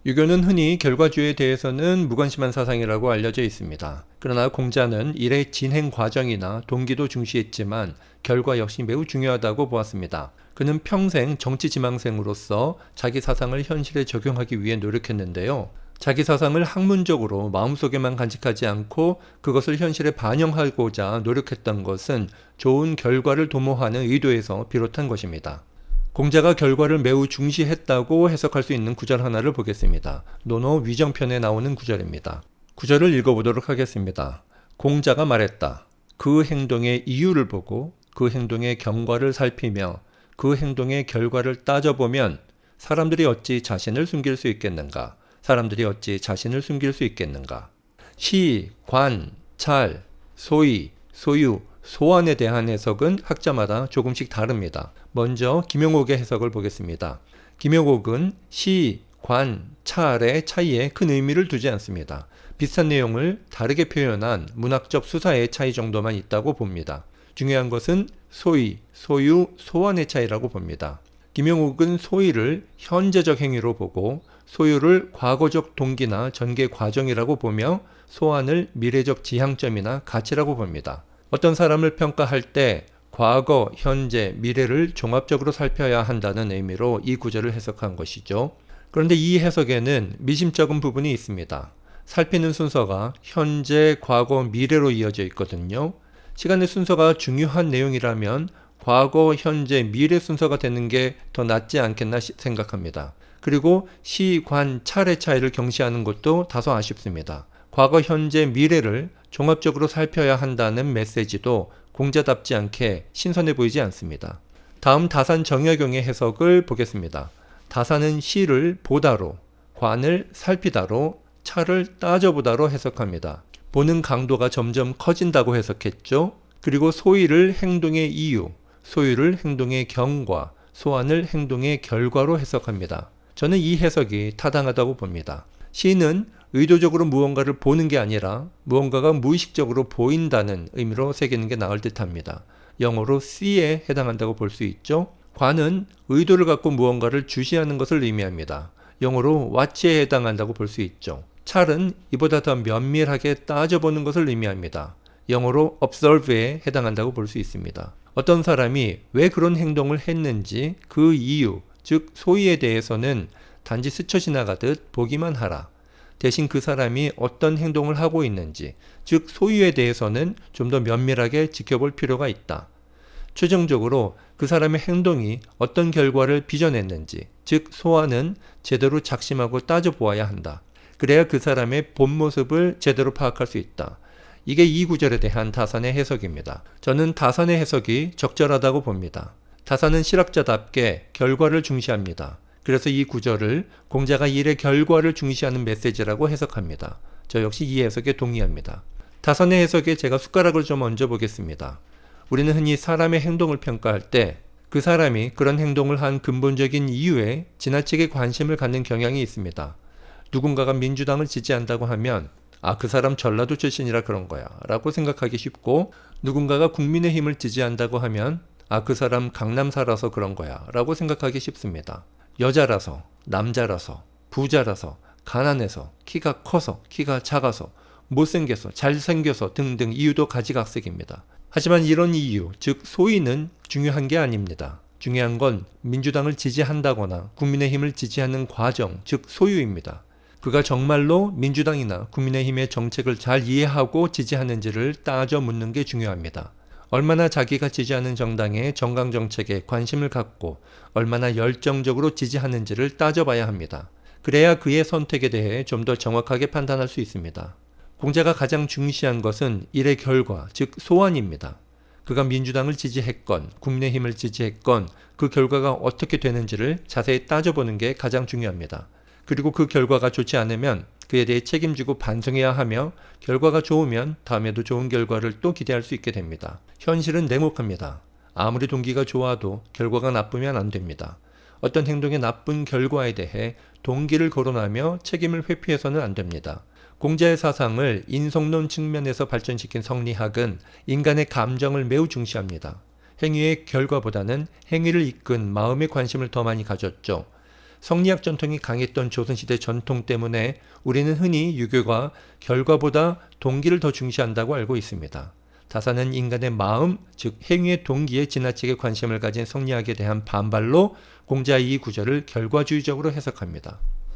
유교는 흔히 결과주의에 대해서는 무관심한 사상이라고 알려져 있습니다. 그러나 공자는 일의 진행 과정이나 동기도 중시했지만 결과 역시 매우 중요하다고 보았습니다. 그는 평생 정치 지망생으로서 자기 사상을 현실에 적용하기 위해 노력했는데요. 자기 사상을 학문적으로 마음속에만 간직하지 않고 그것을 현실에 반영하고자 노력했던 것은 좋은 결과를 도모하는 의도에서 비롯한 것입니다. 공자가 결과를 매우 중시했다고 해석할 수 있는 구절 하나를 보겠습니다. 논어 위정편에 나오는 구절입니다. 구절을 읽어보도록 하겠습니다. 공자가 말했다. 그 행동의 이유를 보고 그 행동의 경과를 살피며 그 행동의 결과를 따져보면 사람들이 어찌 자신을 숨길 수 있겠는가? 사람들이 어찌 자신을 숨길 수 있겠는가? 시, 관, 찰, 소위, 소유, 소환에 대한 해석은 학자마다 조금씩 다릅니다. 먼저 김용옥의 해석을 보겠습니다. 김용옥은 시, 관, 찰의 차이에 큰 의미를 두지 않습니다. 비슷한 내용을 다르게 표현한 문학적 수사의 차이 정도만 있다고 봅니다. 중요한 것은 소위, 소유, 소환의 차이라고 봅니다. 김용옥은 소위를 현재적 행위로 보고 소유를 과거적 동기나 전개 과정이라고 보며 소환을 미래적 지향점이나 가치라고 봅니다. 어떤 사람을 평가할 때 과거, 현재, 미래를 종합적으로 살펴야 한다는 의미로 이 구절을 해석한 것이죠. 그런데 이 해석에는 미심쩍은 부분이 있습니다. 살피는 순서가 현재, 과거, 미래로 이어져 있거든요. 시간의 순서가 중요한 내용이라면 과거, 현재, 미래 순서가 되는 게 더 낫지 않겠나 생각합니다. 그리고 시, 관, 찰의 차이를 경시하는 것도 다소 아쉽습니다. 과거, 현재, 미래를 종합적으로 살펴야 한다는 메시지도 공자답지 않게 신선해 보이지 않습니다. 다음 다산 정약용의 해석을 보겠습니다. 다산은 시를 보다로, 관을 살피다로, 찰을 따져보다로 해석합니다. 보는 강도가 점점 커진다고 해석했죠. 그리고 소위를 행동의 이유, 소유를 행동의 경과, 소환을 행동의 결과로 해석합니다. 저는 이 해석이 타당하다고 봅니다. 시는 의도적으로 무언가를 보는 게 아니라 무언가가 무의식적으로 보인다는 의미로 새기는 게 나을 듯합니다. 영어로 see에 해당한다고 볼 수 있죠. 관은 의도를 갖고 무언가를 주시하는 것을 의미합니다. 영어로 watch에 해당한다고 볼 수 있죠. 찰은 이보다 더 면밀하게 따져보는 것을 의미합니다. 영어로 observe에 해당한다고 볼 수 있습니다. 어떤 사람이 왜 그런 행동을 했는지 그 이유, 즉 소위에 대해서는 단지 스쳐 지나가듯 보기만 하라. 대신 그 사람이 어떤 행동을 하고 있는지, 즉 소유에 대해서는 좀 더 면밀하게 지켜볼 필요가 있다. 최종적으로 그 사람의 행동이 어떤 결과를 빚어냈는지, 즉 소환은 제대로 작심하고 따져보아야 한다. 그래야 그 사람의 본 모습을 제대로 파악할 수 있다. 이게 이 구절에 대한 다산의 해석입니다. 저는 다산의 해석이 적절하다고 봅니다. 다산은 실학자답게 결과를 중시합니다. 그래서 이 구절을 공자가 일의 결과를 중시하는 메시지라고 해석합니다. 저 역시 이 해석에 동의합니다. 다산의 해석에 제가 숟가락을 좀 얹어 보겠습니다. 우리는 흔히 사람의 행동을 평가할 때 그 사람이 그런 행동을 한 근본적인 이유에 지나치게 관심을 갖는 경향이 있습니다. 누군가가 민주당을 지지한다고 하면 그 사람 전라도 출신이라 그런 거야 라고 생각하기 쉽고, 누군가가 국민의힘을 지지한다고 하면 그 사람 강남 살아서 그런 거야 라고 생각하기 쉽습니다. 여자라서, 남자라서, 부자라서, 가난해서, 키가 커서, 키가 작아서, 못생겨서, 잘생겨서 등등 이유도 가지각색입니다. 하지만 이런 이유, 즉 소위는 중요한 게 아닙니다. 중요한 건 민주당을 지지한다거나 국민의힘을 지지하는 과정, 즉 소유입니다. 그가 정말로 민주당이나 국민의힘의 정책을 잘 이해하고 지지하는지를 따져 묻는 게 중요합니다. 얼마나 자기가 지지하는 정당의 정강정책에 관심을 갖고 얼마나 열정적으로 지지하는지를 따져봐야 합니다. 그래야 그의 선택에 대해 좀 더 정확하게 판단할 수 있습니다. 공자가 가장 중시한 것은 일의 결과, 즉 소환입니다. 그가 민주당을 지지했건 국민의힘을 지지했건 그 결과가 어떻게 되는지를 자세히 따져보는 게 가장 중요합니다. 그리고 그 결과가 좋지 않으면 그에 대해 책임지고 반성해야 하며, 결과가 좋으면 다음에도 좋은 결과를 또 기대할 수 있게 됩니다. 현실은 냉혹합니다. 아무리 동기가 좋아도 결과가 나쁘면 안 됩니다. 어떤 행동의 나쁜 결과에 대해 동기를 거론하며 책임을 회피해서는 안 됩니다. 공자의 사상을 인성론 측면에서 발전시킨 성리학은 인간의 감정을 매우 중시합니다. 행위의 결과보다는 행위를 이끈 마음의 관심을 더 많이 가졌죠. 성리학 전통이 강했던 조선시대 전통 때문에 우리는 흔히 유교가 결과보다 동기를 더 중시한다고 알고 있습니다. 다사는 인간의 마음, 즉 행위의 동기에 지나치게 관심을 가진 성리학에 대한 반발로 공자의 이 구절을 결과주의적으로 해석합니다.